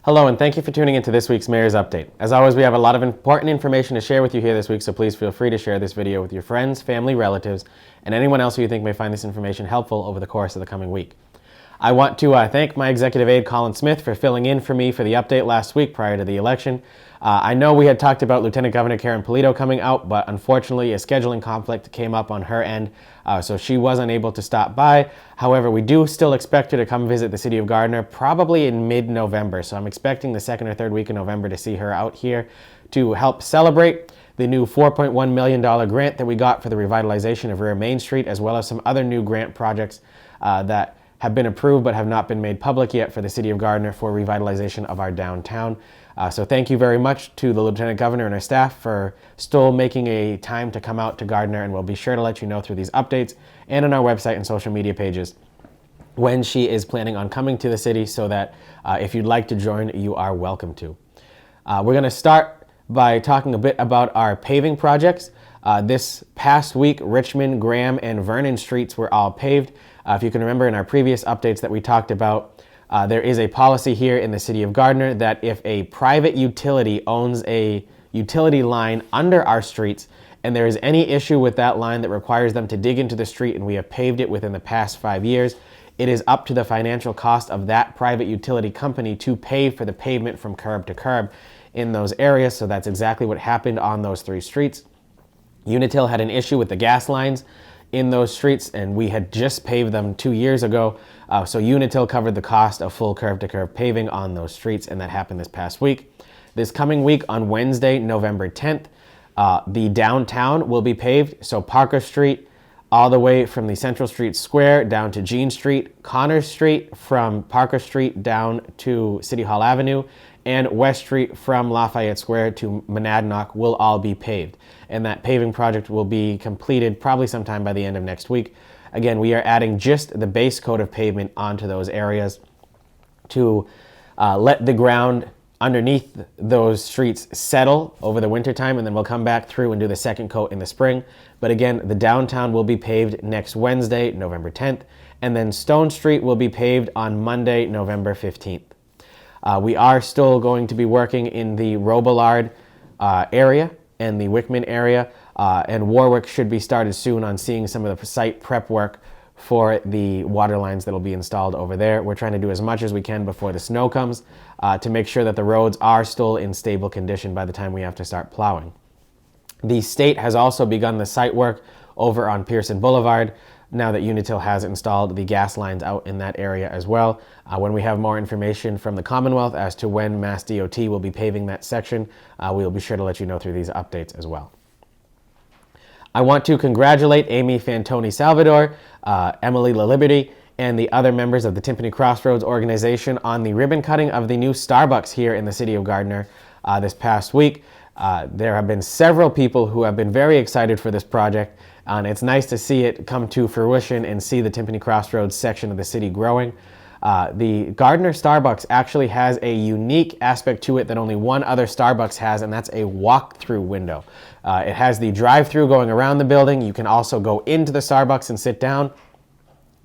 Hello, and thank you for tuning into this week's Mayor's Update. As always, we have a lot of important information to share with you here this week, so please feel free to share this video with your friends, family, relatives, and anyone else who you think may find this information helpful over the course of the coming week. I want to thank my executive aide, Colin Smith, for filling in for me for the update last week prior to the election. I know we had talked about Lieutenant Governor Karen Polito coming out, but unfortunately a scheduling conflict came up on her end, so she was unable to stop by. However, we do still expect her to come visit the city of Gardner probably in mid-November, so I'm expecting the second or third week in November to see her out here to help celebrate the new $4.1 million grant that we got for the revitalization of Rear Main Street, as well as some other new grant projects that have been approved but have not been made public yet for the city of Gardner for revitalization of our downtown. So thank you very much to the Lieutenant Governor and our staff for still making a time to come out to Gardner, and we'll be sure to let you know through these updates and on our website and social media pages when she is planning on coming to the city, so that if you'd like to join, you are welcome to. We're going to start by talking a bit about our paving projects. This past week, Richmond, Graham, and Vernon streets were all paved. If you can remember in our previous updates that we talked about, there is a policy here in the city of Gardner that if a private utility owns a utility line under our streets and there is any issue with that line that requires them to dig into the street and we have paved it within the past 5 years, it is up to the financial cost of that private utility company to pay for the pavement from curb to curb in those areas. So that's exactly what happened on those three streets. Unitil had an issue with the gas lines in those streets, and we had just paved them 2 years ago. So Unitil covered the cost of full curb-to-curb paving on those streets, and that happened this past week. This coming week on Wednesday, November 10th, the downtown will be paved. So Parker Street, all the way from the Central Street Square down to Jean Street, Connors Street from Parker Street down to City Hall Avenue, and West Street from Lafayette Square to Monadnock will all be paved. And that paving project will be completed probably sometime by the end of next week. Again, we are adding just the base coat of pavement onto those areas to let the ground underneath those streets settle over the wintertime, and then we'll come back through and do the second coat in the spring. But again, the downtown will be paved next Wednesday, November 10th, and then Stone Street will be paved on Monday, November 15th. We are still going to be working in the Robillard area and the Wickman area, and Warwick should be started soon on seeing some of the site prep work for the water lines that will be installed over there. We're trying to do as much as we can before the snow comes to make sure that the roads are still in stable condition by the time we have to start plowing. The state has also begun the site work over on Pearson Boulevard now that Unitil has installed the gas lines out in that area as well. When we have more information from the Commonwealth as to when Mass DOT will be paving that section, we will be sure to let you know through these updates as well. I want to congratulate Amy Fantoni Salvador, Emily LaLiberty, and the other members of the Timpani Crossroads organization on the ribbon cutting of the new Starbucks here in the city of Gardner this past week. There have been several people who have been very excited for this project, and it's nice to see it come to fruition and see the Timpani Crossroads section of the city growing. The Gardner Starbucks actually has a unique aspect to it that only one other Starbucks has, and that's a walk-through window. It has the drive-through going around the building. You can also go into the Starbucks and sit down.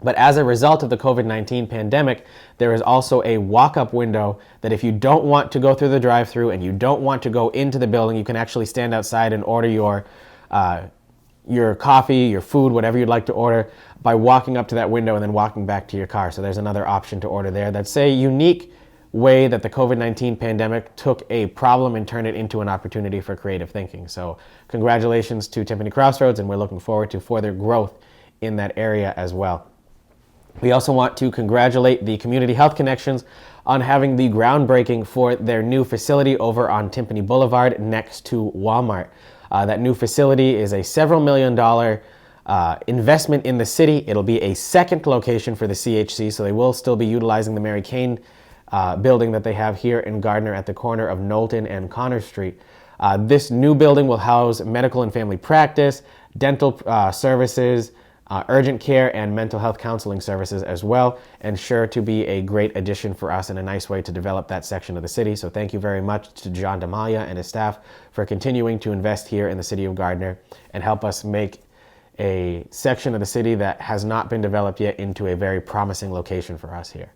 But as a result of the COVID-19 pandemic, there is also a walk-up window that if you don't want to go through the drive-through and you don't want to go into the building, you can actually stand outside and order your coffee, your food, whatever you'd like to order by walking up to that window and then walking back to your car. So there's another option to order there. That's a unique way that the COVID-19 pandemic took a problem and turned it into an opportunity for creative thinking. So congratulations to Timpani Crossroads, and we're looking forward to further growth in that area as well. We also want to congratulate the Community Health Connections on having the groundbreaking for their new facility over on Timpani Boulevard next to Walmart. That new facility is a several $million investment in the city. It'll be a second location for the CHC, so they will still be utilizing the Mary Kane building that they have here in Gardner at the corner of Knowlton and Connors Street. This new building will house medical and family practice, dental services, urgent care, and mental health counseling services as well, and sure to be a great addition for us and a nice way to develop that section of the city. So thank you very much to John Damalia and his staff for continuing to invest here in the city of Gardner and help us make a section of the city that has not been developed yet into a very promising location for us here.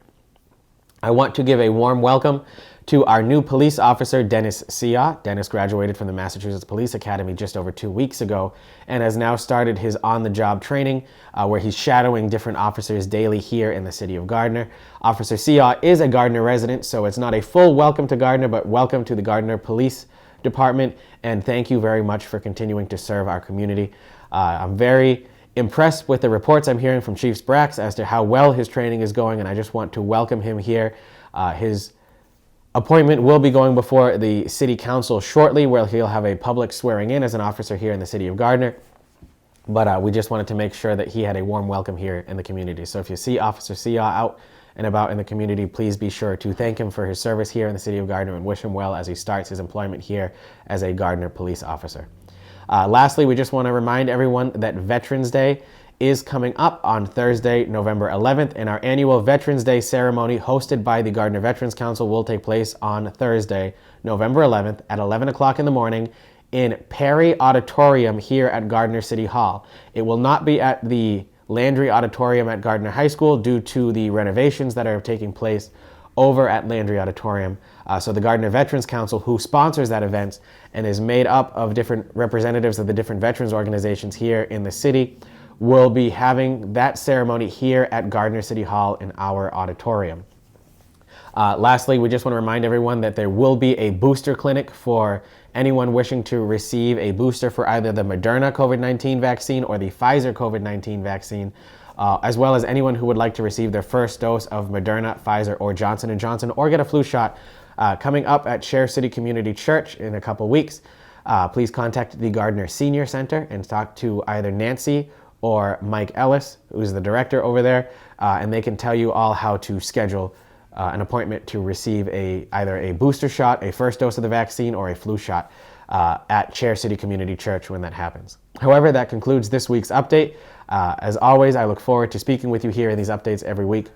I want to give a warm welcome to our new police officer, Dennis Sia. Dennis graduated from the Massachusetts Police Academy just over 2 weeks ago and has now started his on-the-job training where he's shadowing different officers daily here in the city of Gardner. Officer Sia is a Gardner resident, so it's not a full welcome to Gardner, but welcome to the Gardner Police Department, and thank you very much for continuing to serve our community. I'm very impressed with the reports I'm hearing from Chief Sprax as to how well his training is going, and I just want to welcome him here. His appointment will be going before the City Council shortly, where he'll have a public swearing in as an officer here in the city of Gardner. But we just wanted to make sure that he had a warm welcome here in the community. So if you see Officer Sia out and about in the community, please be sure to thank him for his service here in the city of Gardner and wish him well as he starts his employment here as a Gardner police officer. Lastly, we just want to remind everyone that Veterans Day is coming up on Thursday, November 11th, and our annual Veterans Day ceremony hosted by the Gardner Veterans Council will take place on Thursday, November 11th at 11 o'clock in the morning in Perry Auditorium here at Gardner City Hall. It will not be at the Landry Auditorium at Gardner High School due to the renovations that are taking place over at Landry Auditorium. So the Gardner Veterans Council, who sponsors that event and is made up of different representatives of the different veterans organizations here in the city, will be having that ceremony here at Gardner City Hall in our auditorium. Lastly, we just want to remind everyone that there will be a booster clinic for anyone wishing to receive a booster for either the Moderna COVID-19 vaccine or the Pfizer COVID-19 vaccine, as well as anyone who would like to receive their first dose of Moderna, Pfizer, or Johnson & Johnson, or get a flu shot coming up at Cher City Community Church in a couple weeks. Please contact the Gardner Senior Center and talk to either Nancy or Mike Ellis, who's the director over there, and they can tell you all how to schedule an appointment to receive either a booster shot, a first dose of the vaccine, or a flu shot at Cher City Community Church when that happens. However, that concludes this week's update. As always, I look forward to speaking with you here in these updates every week.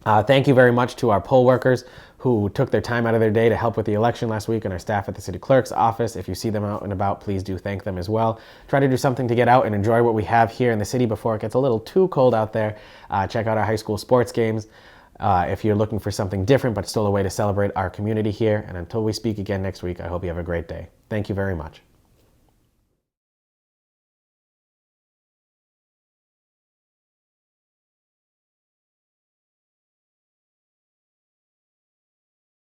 Thank you very much to our poll workers who took their time out of their day to help with the election last week, and our staff at the city clerk's office. If you see them out and about, please do thank them as well. Try to do something to get out and enjoy what we have here in the city before it gets a little too cold out there. Check out our high school sports games if you're looking for something different but still a way to celebrate our community here. And until we speak again next week, I hope you have a great day. Thank you very much.